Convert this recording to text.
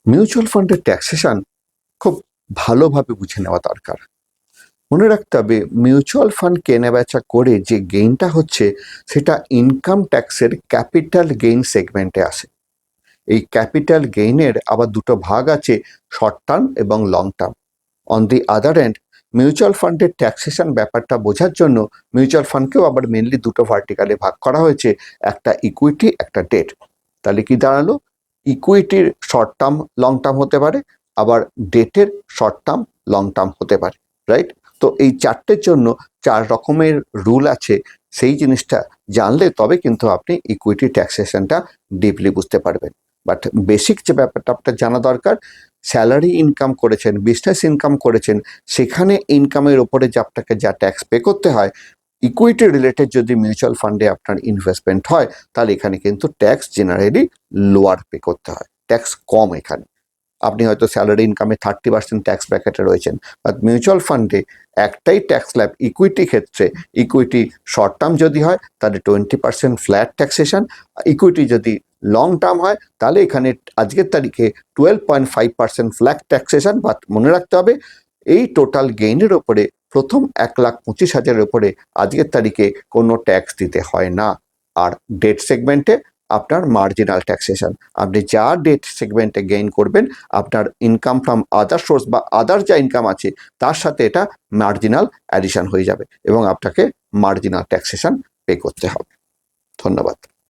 Mutual ফান্ডের taxation খুব ভালোভাবে বুঝে নেওয়া দরকার। মনে রাখতে হবে মিউচুয়াল ফান্ড কেনাবেচা করে যে গেইনটা হচ্ছে সেটা ইনকাম ট্যাক্সের ক্যাপিটাল গেইন সেগমেন্টে আসে। এই ক্যাপিটাল গেইনের আবার দুটো ভাগ আছে, শর্ট টার্ম এবং long term. On the other and mutual ফান্ডের ট্যাক্সেশন ব্যাপারটা বোঝার জন্য মিউচুয়াল ফান্ডকেও আবার মেনলি দুটো ভার্টিকালে ভাগ করা হয়েছে, একটা ইকুইটি একটা ডেট। তাহলে কি দাঁড়ালো, ইকুইটির শর্ট টার্ম লং টার্ম হতে পারে, আবার ডেটের শর্ট টার্ম লং টার্ম হতে পারে, রাইট? তো এই চারটের জন্য চার রকমের রুল আছে। সেই জিনিসটা জানলে তবে কিন্তু আপনি ইকুইটি ট্যাক্সেশনটা ডিপলি বুঝতে পারবেন। বাট বেসিক যে ব্যাপারটা আপনার জানা দরকার, স্যালারি ইনকাম করেছেন, বিজনেস ইনকাম করেছেন, সেখানে ইনকামের ওপরে যে আপনাকে যা ট্যাক্স পে করতে হয়, ইকুইটি রিলেটেড যদি মিউচুয়াল ফান্ডে আপনার ইনভেস্টমেন্ট হয় তাহলে এখানে কিন্তু ট্যাক্স জেনারেলি লোয়ার পে করতে হয়, ট্যাক্স কম এখানে। আপনি হয়তো স্যালারি ইনকামে 30% ট্যাক্স ব্র্যাকেটে রয়েছেন, বাট মিউচুয়াল ফান্ডে একটাই ট্যাক্স স্ল্যাব। ইকুইটি ক্ষেত্রে ইকুইটি শর্ট টার্ম যদি হয় তাহলে 20% ফ্ল্যাট ট্যাক্সেশন, ইকুইটি যদি লং টার্ম হয় তাহলে এখানে আজকের তারিখে 12.5% ফ্ল্যাট ট্যাক্সেশন। বাট মনে রাখতে হবে এই টোটাল গেইনের ওপরে প্রথম 1,25,000 উপরে আজকের তারিখে কোনো ট্যাক্স দিতে হয় না। আর ডেট সেগমেন্টে আপনার মার্জিনাল ট্যাক্সেশন, আপনি যা ডেট সেগমেন্টে গেইন করবেন আপনার ইনকাম ফ্রম আদার সোর্স বা আদার যা ইনকাম আছে তার সাথে এটা মার্জিনাল অ্যাডিশন হয়ে যাবে এবং আপনাকে মার্জিনাল ট্যাক্সেশন পে করতে হবে। ধন্যবাদ।